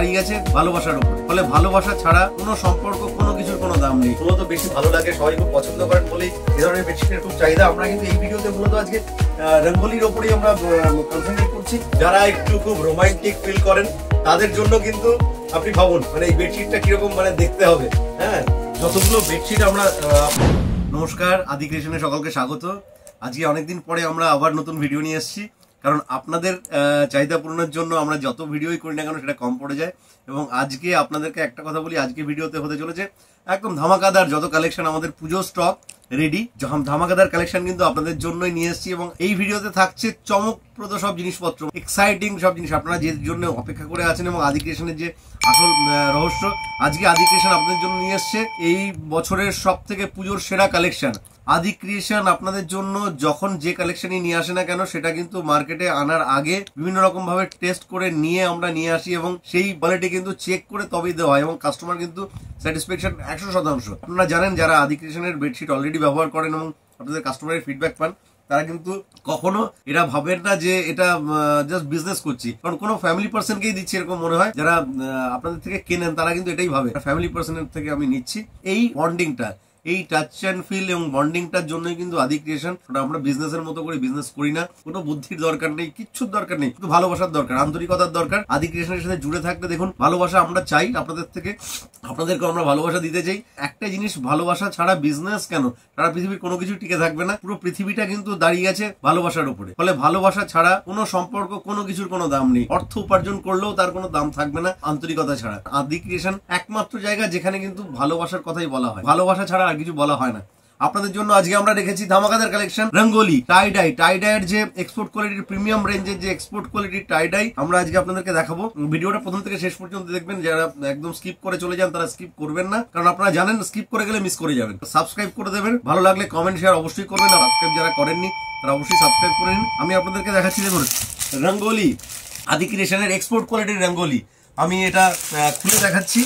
দাঁড়িয়ে গেছে ভালোবাসার উপর। ফলে ভালোবাসা ছাড়া কোনো সম্পর্ক, কোনো কিছুর কোনো দাম নেই। মূলত বেশি ভালো লাগে, সবাই খুব পছন্দ করেন বলেই এই ধরনের বেডশিটের খুব চাহিদা। আমরা কিন্তু এই ভিডিওতে মূলত আজকে রঙ্গোলির ওপরেই আমরা কনসেন্ট্রেট করছি। যারা একটু খুব রোমান্টিক ফিল করেন তাদের জন্য কিন্তু আপনি ভাবুন মানে এই বেডশিটটা কিরকম মানে দেখতে হবে। হ্যাঁ, যতগুলো বেডশিট আমরা নমস্কার, আদি ক্রিয়েশনে সকলকে স্বাগত। আজকে অনেকদিন পরে আমরা আবার নতুন ভিডিও নিয়ে এসেছি, কারণ আপনাদের চাহিদা পূরণের জন্য আমরা যত ভিডিওই করি না কেন সেটা কম পড়ে যায়। এবং আজকে আপনাদেরকে একটা কথা বলি, আজকে ভিডিওতে হতে চলেছে একদম ধামাকাদার যত কালেকশন, আমাদের পুজো স্টক রেডি, ধামাকাদার কালেকশন কিন্তু আপনাদের জন্যই নিয়ে এসেছি। এবং এই ভিডিওতে থাকছে চমকপ্রদ সব জিনিসপত্র, এক্সাইটিং সব জিনিস আপনারা যে জন্য অপেক্ষা করে আছেন। এবং আদি ক্রিয়েশনের যে আসল রহস্য, আজকে আদি ক্রিয়েশন আপনাদের জন্য নিয়ে এসছে এই বছরের সব থেকে পুজোর সেরা কালেকশন। আদি ক্রিয়েশন আপনাদের জন্য যখন যে কালেকশনই নিয়ে আসে না কেন সেটা কিন্তু মার্কেটে আনার আগে বিভিন্ন রকম ভাবে টেস্ট করে আমরা নিয়ে আসি এবং সেই কোয়ালিটি কিন্তু চেক করে তবেই দেওয়া হয় এবং কাস্টমার কিন্তু স্যাটিসফ্যাকশন 100%। আপনারা জানেন যারা আদি ক্রিয়েশনের বেডশিট অলরেডি ব্যবহার করেন এবং আপনাদের কাস্টমারের ফিডব্যাক পান, তারা কিন্তু কখনো এরা ভাবেন না যে এটা জাস্ট বিজনেস করছি, কারণ কোনো ফ্যামিলি পার্সনকেই দিচ্ছি এরকম মনে হয়। যারা আপনাদের থেকে কেনেন তারা কিন্তু এটাই ভাবে ফ্যামিলি পার্সনের থেকে আমি নিচ্ছি। এই বন্ডিংটা, এই টাচ অ্যান্ড ফিল এবং বন্ডিংটার জন্যই কিন্তু আদি ক্রিয়েশন। আমরা বিজনেসের মতো করে বিজনেস করি না, কোনো বুদ্ধির দরকার নেই, কিচ্ছুর দরকার নেই, শুধু ভালোবাসার দরকার, আন্তরিকতার দরকার। আদি ক্রিয়েশনের সাথে জুড়ে থাকতে দেখুন ভালোবাসা আমরা চাই আপনাদের থেকে, আপনাদেরকে আমরা ভালোবাসা দিতে চাই। একটা জিনিস, ভালোবাসা ছাড়া বিজনেস কেন, সারা পৃথিবীর কোনো কিছু টিকে থাকবে না। পুরো পৃথিবীটা কিন্তু দাঁড়িয়ে গেছে ভালোবাসার উপরে। ফলে ভালোবাসা ছাড়া কোনো সম্পর্ক, কোনো কিছুর কোনো দাম নেই। অর্থ উপার্জন করলেও তার কোনো দাম থাকবে না আন্তরিকতা ছাড়া। আদি ক্রিয়েশন একমাত্র জায়গা যেখানে কিন্তু ভালোবাসার কথাই বলা হয়, ভালোবাসা ছাড়া আর কিছু বলা হয় না। আপনাদের জন্য আজকে আমরা রেখেছি ধামাকাদার কালেকশন রঙ্গোলি টাই ডাইয়ের যে এক্সপোর্ট কোয়ালিটির প্রিমিয়াম রেঞ্জের যে এক্সপোর্ট কোয়ালিটির টাই ডাই আমরা আজকে আপনাদেরকে দেখাবো। ভিডিওটা প্রথম থেকে শেষ পর্যন্ত দেখবেন। যারা একদম স্কিপ করে চলে যান তারা স্কিপ করবেন না, কারণ আপনারা জানেন স্কিপ করে গেলে মিস করে যাবেন। সাবস্ক্রাইব করে দেবেন, ভালো লাগলে কমেন্ট শেয়ার অবশ্যই করবেন। আর সাবস্ক্রাইব যারা করেননি তারা অবশ্যই সাবস্ক্রাইব করে নিন। আমি আপনাদেরকে দেখাচ্ছি, দেখুন রঙ্গোলি আদি ক্রিয়েশনের এক্সপোর্ট কোয়ালিটির রঙ্গোলি। আমি এটা খুলে দেখাচ্ছি।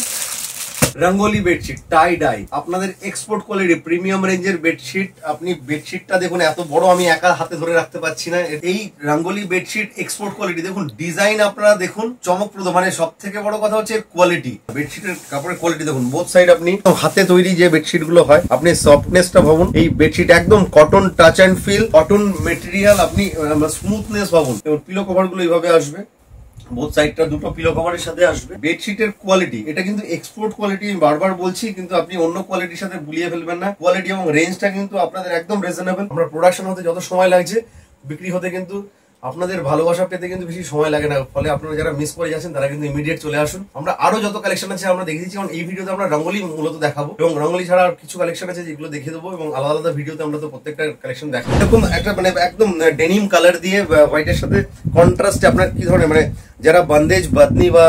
রঙ্গোলি বেডশিট টাই ডাই, আপনাদের এক্সপোর্ট কোয়ালিটি প্রিমিয়াম রেঞ্জের বেডশিট। আপনি বেডশিটটা দেখুন, এত বড় আমি একা হাতে ধরে রাখতে পারছি না। এই রঙ্গোলি বেডশিট এক্সপোর্ট কোয়ালিটি দেখুন, ডিজাইন আপনারা দেখুন চমকপ্রদ। মানে সব থেকে বড় কথা হচ্ছে কোয়ালিটি, বেডশিটের কাপড়ের কোয়ালিটি দেখুন। বোথ সাইড আপনি হাতে তৈরি যে বেডশিট গুলো হয়, আপনি সফটনেসটা ভাবুন। এই বেডশিট একদম cotton touch and feel, cotton material, আপনি স্মুথনেস ভাবুন। এবং পিলো কভার গুলো এইভাবে আসবে, বোথ সাইডটা দুটো পিলো কভারের সাথে আসবে। বেডশিটের কোয়ালিটি এটা কিন্তু এক্সপোর্ট কোয়ালিটি, আমি বারবার বলছি, কিন্তু আপনি অন্য কোয়ালিটির সাথে গুলিয়ে ফেলবেন না। কোয়ালিটি এবং রেঞ্জটা কিন্তু আপনাদের একদম রিজনেবল। আমরা প্রোডাকশন হতে যত সময় লাগছে, বিক্রি হতে কিন্তু আপনাদের ভালোবাসা পেতে কিন্তু বেশি সময় লাগে না। ফলে আপনারা যারা মিস করে যাচ্ছেন তারা কিন্তু ইমিডিয়েট চলে আসুন। আমরা আরো যত কালেকশন আছে আমরা দেখিয়েছি, কারণ এই ভিডিওতে আমরা রঙ্গোলি মূলত দেখাবো এবং রঙ্গোলি ছাড়া আর কিছু কালেকশন আছে যেগুলো দেখিয়ে দেবো, এবং আলাদা আলাদা ভিডিওতে আমরা তো প্রত্যেকটা কালেকশন দেখাবো। এরকম একটা মানে একদম ডেনিম কালার দিয়ে হোয়াইটের সাথে কন্ট্রাস্টে আপনার কি ধরনের, মানে যারা বন্দেজ বাদনি বা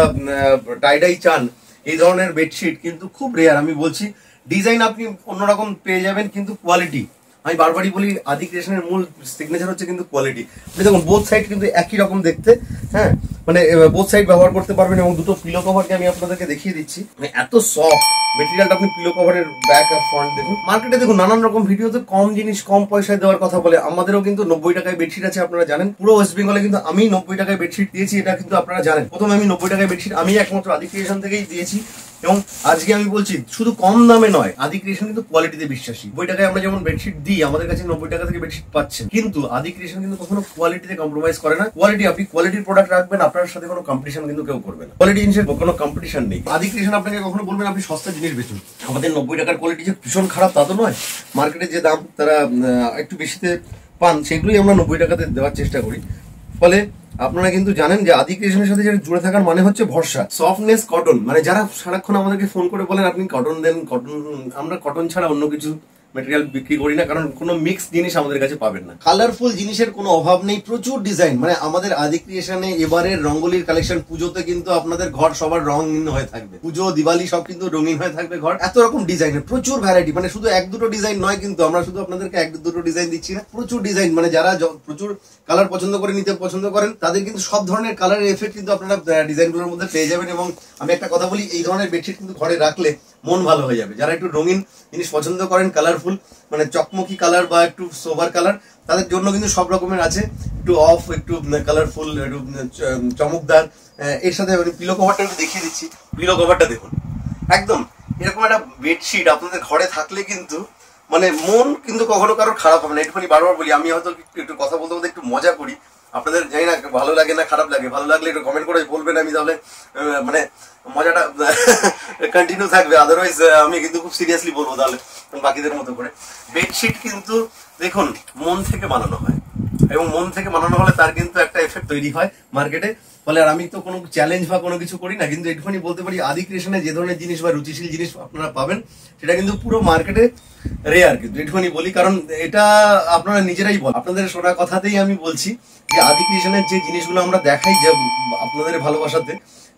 টাইডাই চান, এই ধরনের বেডশিট কিন্তু খুব রেয়ার। আমি বলছি ডিজাইন আপনি অন্যরকম পেয়ে যাবেন, কিন্তু কোয়ালিটি, আমি বারবারই বলি আদি ক্রিয়েশনের মূল সিগনেচার হচ্ছে কিন্তু কোয়ালিটি। দেখুন বোথ সাইড কিন্তু একই রকম দেখতে, হ্যাঁ, মানে বোথ সাইড ব্যবহার করতে পারবেন। এবং দুটো পিলো কভারকে আমি আপনাদেরকে দেখিয়ে দিচ্ছি, এত সফট মেটেরিয়ালটা। আপনি পিলো কভারের ব্যাক আর ফ্রন্ট দেখুন। মার্কেটে দেখুন নানান রকম ভিডিওতে কম জিনিস কম পয়সায় দেওয়ার কথা বলে, আমাদেরও কিন্তু 90 টাকায় বেডশিট আছে, আপনারা জানেন। পুরো ওয়েস্ট বেঙ্গলে কিন্তু আমি 90 টাকায় বেডশিট দিয়েছি, এটা কিন্তু আপনারা জানেন। প্রথমে আমি 90 টাকায় বেডশিট আমি একমাত্র আদি ক্রিয়েশন থেকেই দিয়েছি। এবং আজকে আমি বলছি শুধু কম দামে নয়, আদি ক্রিয়েশন কিন্তু কোয়ালিটিতে বিশ্বাসী। 90 টাকায় আমরা যেমন বেডশিট দিই, আমাদের কাছে 90 টাকা থেকে বেডশিট পাচ্ছেন, কিন্তু আদি ক্রিয়েশন কিন্তু কখনো কোয়ালিটিতে কম্প্রোমাইজ করে না। কোয়ালিটি, আপনি কোয়ালিটির প্রোডাক্ট রাখবেন, আপনার সাথে কোনো কম্পিটিশন কিন্তু কেউ করবে না। কোয়ালিটি জিনিসের কোনো কম্পিটিশন নেই। আদি ক্রিয়েশন আপনাকে কখনো বলবেন আপনি সস্তা জিনিস বেচুন। আমাদের 90 টাকার কোয়ালিটি যে ভীষণ খারাপ তা তো নয়। মার্কেটে যে দাম তারা একটু বেশিতে পান, সেগুলোই আমরা 90 টাকাতে দেওয়ার চেষ্টা করি। ফলে আপনারা কিন্তু জানেন যে আদি ক্রিয়েশনের সাথে যারা জুড়ে থাকার মানে হচ্ছে ভরসা, সফটনেস, কটন। মানে যারা সারাক্ষণ আমাদেরকে ফোন করে বলেন আপনি কটন দেন, কটন, আমরা কটন ছাড়া অন্য কিছু মেটেরিয়াল বিক্রি করি না, কারণ কোনো মিক্স জিনিস আমাদের কাছে পাবেন না। কালারফুল জিনিসের কোনো অভাব নেই, প্রচুর ডিজাইন। মানে আমাদের আদি ক্রিয়েশনে এবারের রঙ্গোলির কালেকশন, পুজোতে কিন্তু আপনাদের ঘর সবার রঙিন হয়ে থাকবে। পুজো দিওয়ালি সব কিন্তু রঙিন হয়ে থাকবে ঘর। এত রকম ডিজাইনের প্রচুর ভ্যারাইটি, মানে শুধু এক দুটো ডিজাইন নয়, কিন্তু আমরা শুধু আপনাদেরকে এক দুটো ডিজাইন দিচ্ছি না, প্রচুর ডিজাইন। মানে যারা প্রচুর কালার পছন্দ করে নিতে পছন্দ করেন তাদের কিন্তু সব ধরনের কালারের এফেক্ট কিন্তু আপনারা ডিজাইনগুলোর মধ্যে পেয়ে যাবেন। এবং আমি একটা কথা বলি, এই ধরনের বেডশিট কিন্তু ঘরে রাখলে মন ভালো হয়ে যাবে। যারা একটু রঙিন জিনিস পছন্দ করেন, কালারফুল মানে চকমকি কালার বা একটু সোবার কালার, তাদের জন্য কিন্তু সব রকমের আছে, একটু অফ, একটু কালারফুল, একটু চমকদার। এর সাথে পিলো কভারটা একটু দেখিয়ে দিচ্ছি। পিলো কভারটা দেখুন, একদম এরকম একটা বেডশিট আপনাদের ঘরে থাকলে কিন্তু মানে মন কিন্তু কখনো কারোর খারাপ হবে না। একটুখানি বারবার বলি, আমি হয়তো একটু কথা বলতে বলতে একটু মজা করি, আপনাদের জানি না ভালো লাগে না খারাপ লাগে। ভালো লাগলে একটু কমেন্ট করে বলবেন, আমি তাহলে মানে মজাটা কন্টিনিউ থাকবে। আদারওয়াইজ আমি কিন্তু খুব সিরিয়াসলি বলবো তাহলে বাকিদের মতো করে। বেডশিট কিন্তু দেখুন মন থেকে বানানো হয়, এবং মন থেকে বানানো হলে তার কিন্তু একটা এফেক্ট তৈরি হয় মার্কেটে। ফলে আর আমি তো কোনো চ্যালেঞ্জ বা কোনো কিছু করি না, কিন্তু একটুখানি বলতে পারি আদি ক্রিয়েশনে যে ধরনের জিনিস বা রুচিশীল জিনিস আপনারা পাবেন সেটা কিন্তু পুরো মার্কেটে রেয়ার। কিন্তু একটুখানি বলি, কারণ এটা আপনারা নিজেরাই বল, আপনাদের শোনা কথাতেই আমি বলছি যে আদি ক্রিয়েশনের যে জিনিসগুলো আমরা দেখাই যে আপনাদের ভালোবাসাতে,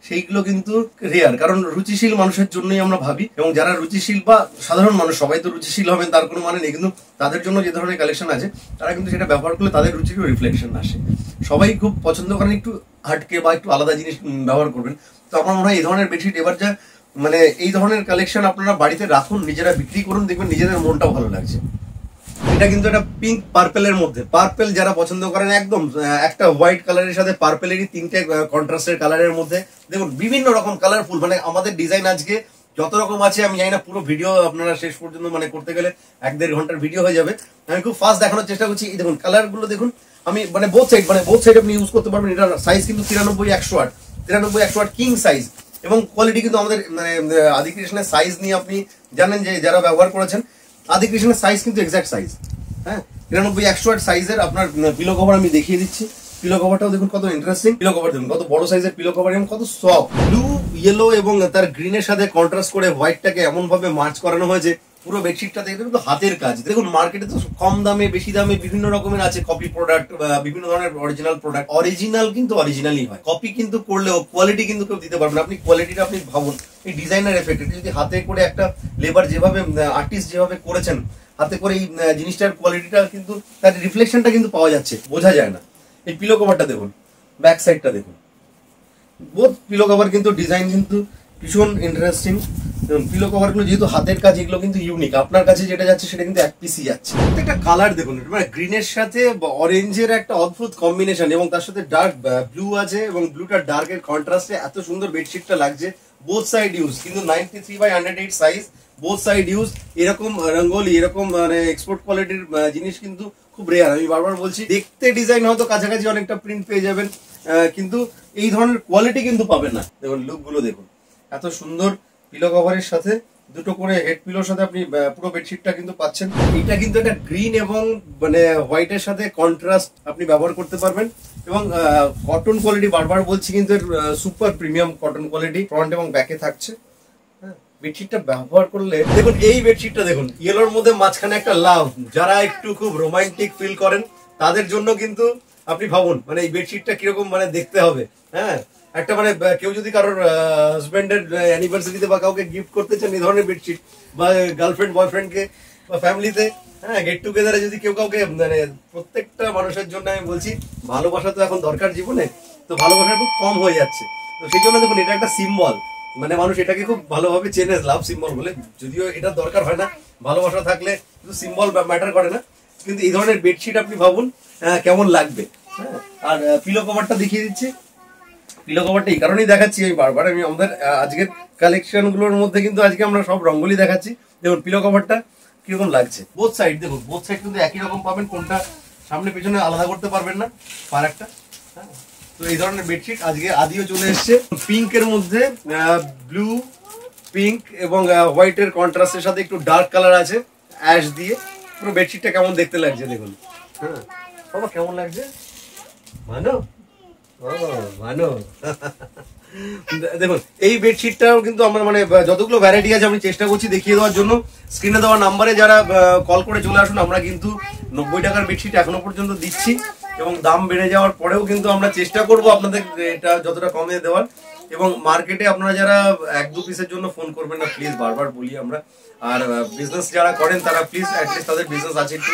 সেইগুলো কিন্তু রেয়ার। কারণ রুচিশীল মানুষের জন্যই আমরা ভাবি, এবং যারা রুচিশীল বা সাধারণ মানুষ, সবাই তো রুচিশীল হবেন তার কোনো মানে নেই, কিন্তু তাদের জন্য যে ধরনের কালেকশন আছে তারা কিন্তু সেটা ব্যবহার করলে তাদের রুচিরও রিফ্লেকশন আসে। সবাই খুব পছন্দ করেন একটু হাটকে বা একটু আলাদা জিনিস ব্যবহার করবেন। তো আমার মনে হয় এই ধরনের বেডশিট এবার যা মানে এই ধরনের কালেকশন আপনারা বাড়িতে রাখুন, নিজেরা বিক্রি করুন, দেখবেন নিজেদের মনটাও ভালো লাগছে। এটা কিন্তু একটা পিঙ্ক পার্পেলের মধ্যে, পার্পেল যারা পছন্দ করেন, একদম একটা হোয়াইট কালারের সাথে পার্পেলেরই তিনটে কন্ট্রাস্টের কালারের মধ্যে দেখুন বিভিন্ন রকম কালারফুল। মানে আমাদের ডিজাইন আজকে যত রকম আছে আমি জানি না, পুরো ভিডিও আপনারা শেষ পর্যন্ত মানে করতে গেলে 1-1.5 ঘন্টার ভিডিও হয়ে যাবে। আমি খুব ফাস্ট দেখানোর চেষ্টা করছি। এই দেখুন কালার গুলো দেখুন, আমি মানে বোথ সাইড আপনি ইউজ করতে পারবেন। এটার সাইজ কিন্তু 93-108 কিং সাইজ, এবং কোয়ালিটি কিন্তু আমাদের মানে আদি ক্রিয়েশনের সাইজ নিয়ে আপনি জানেন যে যারা ব্যবহার করেছেন, আদি ক্রিয়েশনের সাইজ কিন্তু এক্সাক্ট সাইজ। হ্যাঁ, 93-108 সাইজের আপনার পিলো কভার আমি দেখিয়ে দিচ্ছি। পিলো কভারটাও দেখুন কত ইন্টারেস্টিং। পিলো কভার দেখুন কত বড় সাইজের পিলো কভার, এবং কত সফট। ব্লু, ইয়েলো এবং তার গ্রিনের সাথে কন্ট্রাস্ট করে হোয়াইটটাকে এমন ভাবে মার্চ করানো হয়েছে পুরো বেডশিটটা। দেখুন তো হাতের কাজ। দেখুন মার্কেটে তো কম দামে বেশি দামে বিভিন্ন রকমের আছে কপি প্রোডাক্ট, বিভিন্ন ধরনের অরিজিনাল প্রোডাক্ট। অরিজিনাল কিন্তু অরিজিনালই হয়, কপি কিন্তু করলেও কোয়ালিটি কিন্তু কেউ দিতে পারবে না। আপনি কোয়ালিটিটা আপনি ভাবুন, এই ডিজাইনার এফেক্ট, এটা যদি হাতে করে একটা লেবার যেভাবে আর্টিস্ট যেভাবে করেছেন হাতে করে, এই জিনিসটার কোয়ালিটিটা কিন্তু তার রিফ্লেকশনটা কিন্তু পাওয়া যাচ্ছে, বোঝা যায় না। এই পিলো কভারটা দেখুন, ব্যাক সাইডটা দেখুন, বোথ পিলো কভার কিন্তু ডিজাইন কিন্তু ভীষণ ইন্টারেস্টিং। পিলো কভার গুলো যেহেতু হাতের কাজ, এগুলো কিন্তু ইউনিক। আপনার কাছে যেটা যাচ্ছে সেটা কিন্তু এক পিসই যাচ্ছে। প্রত্যেকটা কালার দেখুন, মানে গ্রিনের সাথে অরেঞ্জের একটা অদ্ভুত কম্বিনেশন, এবং তার সাথে ডার্ক ব্লু আছে, এবং ব্লুটা ডার্কের কন্ট্রাস্টে এত সুন্দর বেডশিটটা লাগছে। বোথ সাইড ইউজ কিন্তু 93/108 সাইজ, বোথ সাইড ইউজ। এরকম রঙ্গোলি, এরকম মানে এক্সপোর্ট কোয়ালিটির জিনিস কিন্তু খুব রেয়ার। আমি বারবার বলছি, দেখতে ডিজাইন হয়তো কাছাকাছি অনেকটা প্রিন্ট পেয়ে যাবেন, কিন্তু এই ধরনের কোয়ালিটি কিন্তু পাবেন না। দেখুন লুক গুলো দেখুন, এত সুন্দর পিলো কভারের সাথে দুটো করে হেড পিলোর সাথে আপনি পুরো বেডশিটটা কিন্তু পাচ্ছেন। এটা কিন্তু একটা গ্রিন এবং মানে হোয়াইটের সাথে কন্ট্রাস্ট আপনি ব্যবহার করতে পারবেন, এবং কটন কোয়ালিটি বারবার বলছি কিন্তু super premium cotton quality front এবং ব্যাকে থাকছে। বেডশিটটা ব্যবহার করলে দেখুন, এই বেডশিটটা দেখুন ইয়েলোর মধ্যে মাঝখানে একটা লাভ, যারা একটু খুব রোমান্টিক ফিল করেন তাদের জন্য কিন্তু আপনি ভাবুন মানে এই বেডশিটটা কিরকম মানে দেখতে হবে। হ্যাঁ, একটা মানে কেউ যদি কারোর হাজবেন্ডের অ্যানিভার্সারিতে বা কাউকে গিফট করতে চান এই ধরনের বেডশিট, বা গার্লফ্রেন্ড বয়ফ্রেন্ডকে বা ফ্যামিলিতে, হ্যাঁ গেট টুগেদারে যদি কেউ কাউকে মানে প্রত্যেকটা মানুষের জন্য আমি বলছি, ভালোবাসা তো এখন দরকার জীবনে, তো ভালোবাসা খুব কম হয়ে যাচ্ছে। তো সেই জন্য দেখুন এটা একটা সিম্বল, মানে মানুষ এটাকে খুব ভালোভাবে চেনে লাভ সিম্বল বলে। যদিও এটা দরকার হয় না, ভালোবাসা থাকলে কিন্তু সিম্বল ম্যাটার করে না। কিন্তু এই ধরনের বেডশিট আপনি ভাবুন কেমন লাগবে। হ্যাঁ, আর পিলো কভারটা দেখিয়ে দিচ্ছি। পিলো কভারটা এই কারণেই দেখাচ্ছি আমি বারবার, আমি আমাদের আজকের কালেকশন গুলোর মধ্যে কিন্তু আজকে আমরা সব রঙ্গোলি দেখাচ্ছি। দেখুন পিলো কভারটা কিরকম লাগছে। বোথ সাইড দেখুন, বোথ সাইড কিন্তু একই রকম পাবেন, কোনটা সামনে পেছনে আলাদা করতে পারবেন না ফারাকটা। হ্যাঁ, তো এই ধরনের বেডশিট আজকে আদিও চলে এসছে পিঙ্কের মধ্যে, ব্লু, পিঙ্ক এবং হোয়াইটের কন্ট্রাস্টের সাথে একটু ডার্ক কালার আছে অ্যাশ দিয়ে। পুরো বেডশিটটা কেমন দেখতে লাগছে দেখুন। হ্যাঁ বাবা, কেমন লাগছে মানো? মানো দেখুন এই বেডশিটটাও কিন্তু আমরা মানে যতগুলো ভ্যারাইটি আছে আমি চেষ্টা করছি দেখিয়ে দেওয়ার জন্য। স্ক্রিনে দেওয়া নাম্বারে যারা কল করে চলে আসুন, আমরা কিন্তু 90 টাকার বেডশিট এখনো পর্যন্ত দিচ্ছি, এবং দাম বেড়ে যাওয়ার পরেও কিন্তু আমরা চেষ্টা করব আপনাদের এটা যতটা কমে দেওয়ার। এবং মার্কেটে আপনারা যারা 1-2 পিসের জন্য ফোন করবেন না প্লিজ, বারবার বলি আমরা। আর বিজনেস যারা করেন তারা প্লিজ অ্যাটলিস্ট তাদের বিজনেস আছে একটু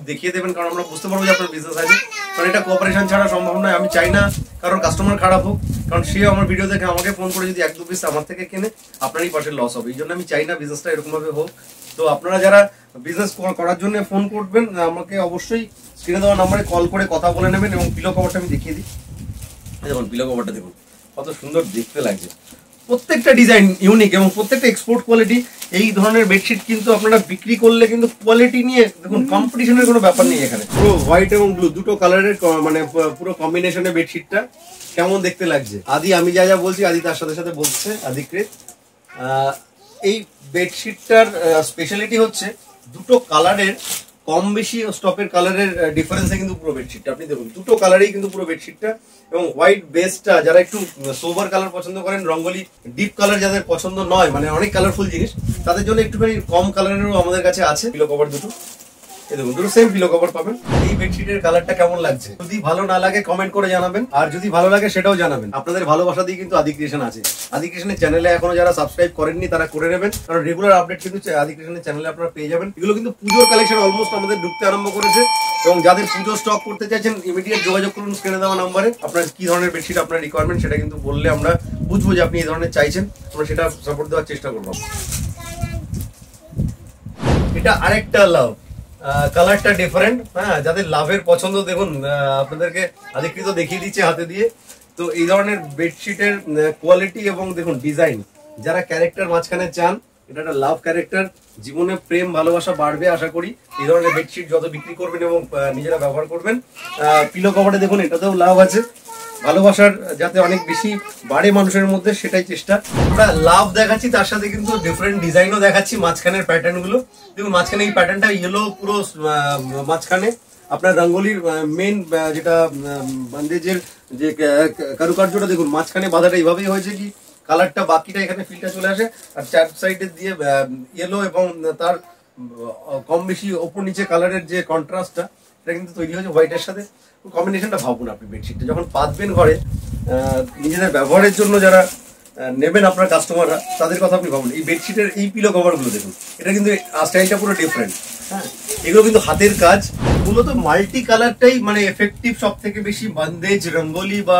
দেখিয়ে দেবেন, কারণ আমরা বুঝতে পারবো যে আপনার বিজনেস আছে। কারণ এটা কোঅপারেশন ছাড়া সম্ভব নয়। আমি চাই না কারণ কাস্টমার খারাপ হোক, কারণ সে আমার ভিডিও দেখে আমাকে ফোন করে যদি 1-2 পিস আমার থেকে কেনে আপনারই পাশে লস হবে। এই জন্য আমি চাই না বিজনেসটা এরকম ভাবে হোক। তো আপনারা যারা বিজনেস করার জন্য ফোন করবেন আমাকে অবশ্যই স্ক্রিনে দেওয়া নাম্বারে কল করে কথা বলে নেবেন। এবং পিলো কভারটা আমি দেখিয়ে দিই। দেখুন পিলো কভারটা দেখুন কত সুন্দর দেখতে লাগছে, প্রত্যেকটা ডিজাইন ইউনিক এবং প্রত্যেকটা এক্সপোর্ট কোয়ালিটি। এই ধরনের বেডশিট কিন্তু আপনারা বিক্রি করলে কিন্তু কোয়ালিটি নিয়ে দেখুন কম্পিটিশনের কোনো ব্যাপার নেই এখানে। পুরো হোয়াইট এবং ব্লু দুটো কালারের মানে পুরো কম্বিনেশনে বেডশিটটা কেমন দেখতে লাগছে। আদি আমি যা যা বলছি আদি তার সাথে সাথে বলছে আদিকৃত। এই বেডশিটটার স্পেশালিটি হচ্ছে দুটো কালারের কম বেশি স্টপের কালারের ডিফারেন্সে কিন্তু পুরো বেডশিটটা আপনি দেখুন, দুটো কালারেই কিন্তু পুরো বেডশিটটা। এবং হোয়াইট বেসটা যারা একটু সোবার কালার পছন্দ করেন, রঙ্গোলি ডিপ কালার যাদের পছন্দ নয়, মানে অনেক কালারফুল জিনিস, তাদের জন্য একটুখানি কম কালারেরও আমাদের কাছে আছে পিলো কভার দুটো। এই দেখুন দুটো সেম পিলো কভার পাবেন। এই বেডশিটের কালারটা কেমন লাগছে যদি ভালো না লাগে কমেন্ট করে জানাবেন, আর যদি ভালো লাগে সেটাও জানাবেন। আপনাদের ভালোবাসা দিয়ে কিন্তু আদি ক্রিয়েশন আছে। আদি ক্রিয়েশনের চ্যানেলে এখনো যারা সাবস্ক্রাইব করেননি তারা করে নেবেন, কারণ রেগুলার আপডেট কিন্তু আদি ক্রিয়েশনের চ্যানেলে আপনারা পেয়ে যাবেন। এগুলো কিন্তু পুজোর কালেকশন অলমোস্ট আমাদের ঢুকতে আরম্ভ করেছে, এবং যাদের পুজো স্টক করতে চাইছেন ইমিডিয়েট যোগাযোগ করুন স্ক্রিনে দেওয়া নাম্বারে। আপনার কি ধরনের বেডশিট আপনার রিকোয়ারমেন্ট সেটা কিন্তু বললে আমরা বুঝবো যে আপনি এই ধরনের চাইছেন, আমরা সেটা সাপোর্ট দেওয়ার চেষ্টা করবো। এটা আরেকটা লাভ, কালারটা ডিফারেন্ট। হ্যাঁ, যাদের লাভের পছন্দ দেখুন আপনাদেরকে আদিকৃত দেখিয়ে দিচ্ছে হাতে দিয়ে। তো এই ধরনের বেডশিটের কোয়ালিটি এবং দেখুন ডিজাইন, যারা ক্যারেক্টার মাঝখানে চান, এটা একটা লাভ ক্যারেক্টার, জীবনে প্রেম ভালোবাসা বাড়বে আশা করি এই ধরনের বেডশিট যত বিক্রি করবেন এবং নিজেরা ব্যবহার করবেন। পিলো কভারে দেখুন এটাতেও লাভ আছে, ভালোবাসার যাতে অনেক বেশি বাড়ে মানুষের মধ্যে সেটাই চেষ্টা। আমরা লাভ দেখাচ্ছি তার সাথে কিন্তু ডিফারেন্ট ডিজাইনও দেখাচ্ছি। মাঝখানের প্যাটার্ন গুলো দেখুন, মাঝখানে এই প্যাটার্নটা ইয়েলো পুরো মাঝখানে আপনার রঙ্গোলির মেন যেটা বান্দেজের যে কারুকার্যটা দেখুন, মাঝখানে বাঁধাটা এইভাবেই হয়েছে কি কালারটা বাকিটা এখানে ফিলটা চলে আসে, আর চার সাইডে দিয়ে ইয়েলো এবং তার কম বেশি ওপর নিচে কালারের যে কন্ট্রাস্টটা এটা কিন্তু তৈরি হয়েছে হোয়াইটের সাথে। কম্বিনেশনটা ভাবুন আপনি, বেডশিটটা যখন পাতবেন ঘরে নিজেদের ব্যবহারের জন্য যারা নেবেন আপনার কাস্টমাররা, তাদের কথা আপনি ভাবুন। এই বেডশিটের এই পিলো কভারগুলো দেখুন, এটা কিন্তু স্টাইলটা পুরো ডিফারেন্ট। হ্যাঁ, এগুলো কিন্তু হাতের কাজ, মূলত মাল্টি কালারটাই মানে এফেক্টিভ সব থেকে বেশি। বান্দেজ, রঙ্গোলি বা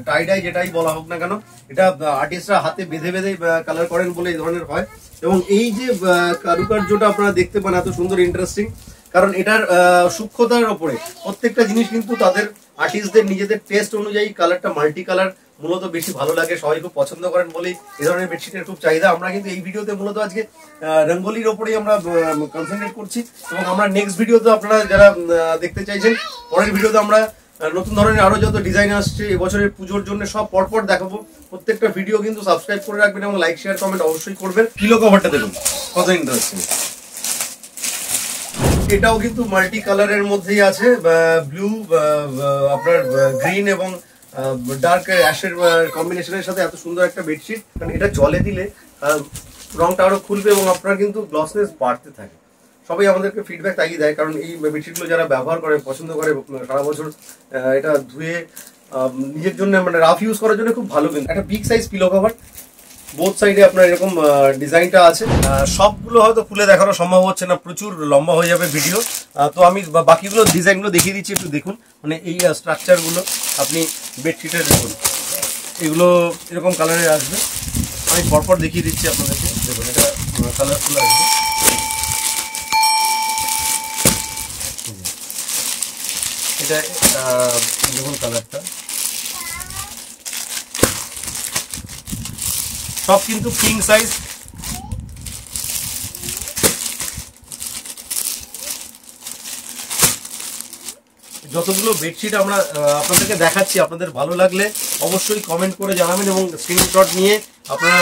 টাইডাই যেটাই বলা হোক না কেন, এটা আর্টিস্টরা হাতে বেঁধে বেঁধে কালার করেন বলে এই ধরনের হয়। এবং এই যে কারুকার্যটা আপনারা দেখতে পান এত সুন্দর ইন্টারেস্টিং, কারণ এটার সূক্ষ্মতার উপরে প্রত্যেকটা জিনিস কিন্তু তাদের আর্টিস্টদের নিজেদের টেস্ট অনুযায়ী কালারটা মাল্টি কালার মূলত বেশি ভালো লাগে, সবাই খুব পছন্দ করেন বলেই এই ধরনের বেডশিটের খুব চাহিদা। আমরা কিন্তু এই ভিডিওতে মূলত আজকে রঙ্গোলির ওপরেই আমরা কনসেন্ট্রেট করছি, এবং আমরা নেক্সট ভিডিওতে আপনারা যারা দেখতে চাইছেন পরের ভিডিওতে আমরা নতুন ধরনের আরো যত ডিজাইন আসছে এবছরের পুজোর জন্য সব পরপর দেখাবো। প্রত্যেকটা ভিডিও কিন্তু সাবস্ক্রাইব করে রাখবেন এবং লাইক শেয়ার কমেন্ট অবশ্যই করবেন। পিলো কভারটা দেখুন কত ইন্টারেস্টিং, এটাও কিন্তু মাল্টি কালারের মধ্যেই আছে, ব্লু, আপনার গ্রিন এবং ডার্ক অ্যাশের কম্বিনেশনের সাথে এত সুন্দর একটা বেডশিট। কারণ এটা জলে দিলে রংটা আরো খুলবে এবং আপনার কিন্তু গ্লসনেস বাড়তে থাকে। সবাই আমাদেরকে ফিডব্যাক তাই দেয়, কারণ এই বেডশিটগুলো যারা ব্যবহার করে পছন্দ করে সারা বছর এটা ধুয়ে নিজের জন্য মানে রাফ ইউজ করার জন্য খুব ভালো। কিন্তু একটা big size pillow cover, both সাইডে আপনার এরকম ডিজাইনটা আছে। সবগুলো হয়তো খুলে দেখানো সম্ভব হচ্ছে না, প্রচুর লম্বা হয়ে যাবে ভিডিও। তো আমি বাকিগুলো ডিজাইনগুলো দেখিয়ে দিচ্ছি, একটু দেখুন। মানে এই স্ট্রাকচারগুলো আপনি বেডশিটের দেখুন, এগুলো এরকম কালারে আসবে। আমি পরপর দেখিয়ে দিচ্ছি আপনাদেরকে, দেখুন এটা কালারফুল আসবে। এটা দেখুন কালারটা, সব কিন্তু কিং সাইজ। যতগুলো বেডশিট আমরা আপনাদেরকে দেখাচ্ছি, আপনাদের ভালো লাগলে অবশ্যই কমেন্ট করে জানাবেন এবং স্ক্রিনশট নিয়ে আপনারা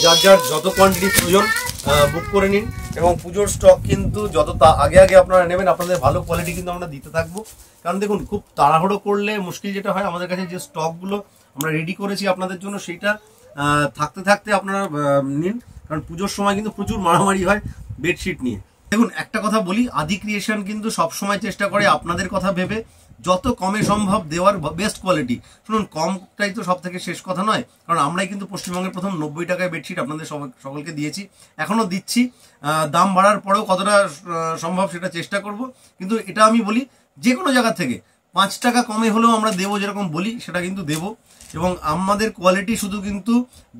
যার যার যত কোয়ান্টিটি প্রয়োজন বুক করে নিন। এবং পুজোর স্টক কিন্তু যত আগে আগে আপনারা নেবেন, আপনাদের ভালো কোয়ালিটি কিন্তু আমরা দিতে থাকবো। কারণ দেখুন খুব তাড়াহুড়ো করলে মুশকিল যেটা হয়, আমাদের কাছে যে স্টকগুলো আমরা রেডি করেছি আপনাদের জন্য সেইটা থাকতে থাকতে আপনারা নিন। কারণ পুজোর সময় কিন্তু প্রচুর মারামারি হয় বেডশিট নিয়ে। দেখুন একটা কথা বলি, আদি ক্রিয়েশন কিন্তু সবসময় চেষ্টা করে আপনাদের কথা ভেবে যত কমে সম্ভব দেওয়ার বেস্ট কোয়ালিটি। শুনুন, কমটাই তো সব থেকে শেষ কথা নয়, কারণ আমরাই কিন্তু পশ্চিমবঙ্গের প্রথম 90 টাকায় বেডশিট আপনাদের সকলকে দিয়েছি, এখনো দিচ্ছি। দাম বাড়ার পরেও কতটা সম্ভব সেটা চেষ্টা করব। কিন্তু এটা আমি বলি, যে কোনো জায়গা থেকে 5 টাকা কমে হলেও আমরা দেবো, যেরকম বলি সেটা কিন্তু দেবো। এবং আমাদের কোয়ালিটি শুধু কিন্তু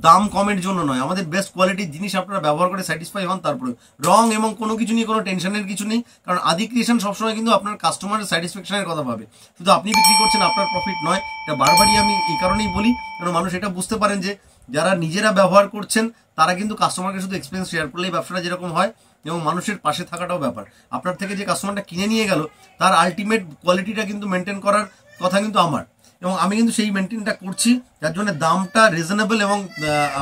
দাম কমের জন্য নয়, আমাদের বেস্ট কোয়ালিটির জিনিস আপনারা ব্যবহার করে স্যাটিসফাই হন। তারপরে রং এবং কোনো কিছু নিয়ে কোনো টেনশনের কিছু নেই, কারণ আদি ক্রিয়েশন সবসময় কিন্তু আপনার কাস্টমারের স্যাটিসফ্যাকশনের কথা ভাবে। শুধু আপনি বিক্রি করছেন, আপনার প্রফিট নয়। এটা বারবারই আমি এই কারণেই বলি, কারণ মানুষ এটা বুঝতে পারেন যে যারা নিজেরা ব্যবহার করছেন তারা কিন্তু কাস্টমারকে শুধু এক্সপিরিয়েন্স শেয়ার করলেই ব্যবসাটা যেরকম হয়, এবং মানুষের পাশে থাকাটাও ব্যাপার। আপনার থেকে যে কাস্টমারটা কিনে নিয়ে গেল তার আলটিমেট কোয়ালিটিটা কিন্তু মেনটেন করার কথা কিন্তু আমার, এবং আমি কিন্তু সেই মেনটেনটা করছি, যার জন্য দামটা রিজনেবল এবং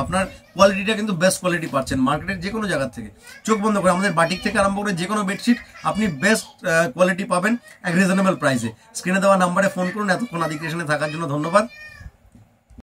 আপনার কোয়ালিটিটা কিন্তু বেস্ট কোয়ালিটি পাচ্ছেন মার্কেটের যে কোনো জায়গা থেকে। চোখ বন্ধ করে আমাদের বাটিক থেকে আরম্ভ করে যে কোনো বেডশিট আপনি বেস্ট কোয়ালিটি পাবেন এক রিজনেবল প্রাইসে। স্ক্রিনে দেওয়া নাম্বারে ফোন করুন। এতক্ষণ আদি ক্রিয়েশনে থাকার জন্য ধন্যবাদ।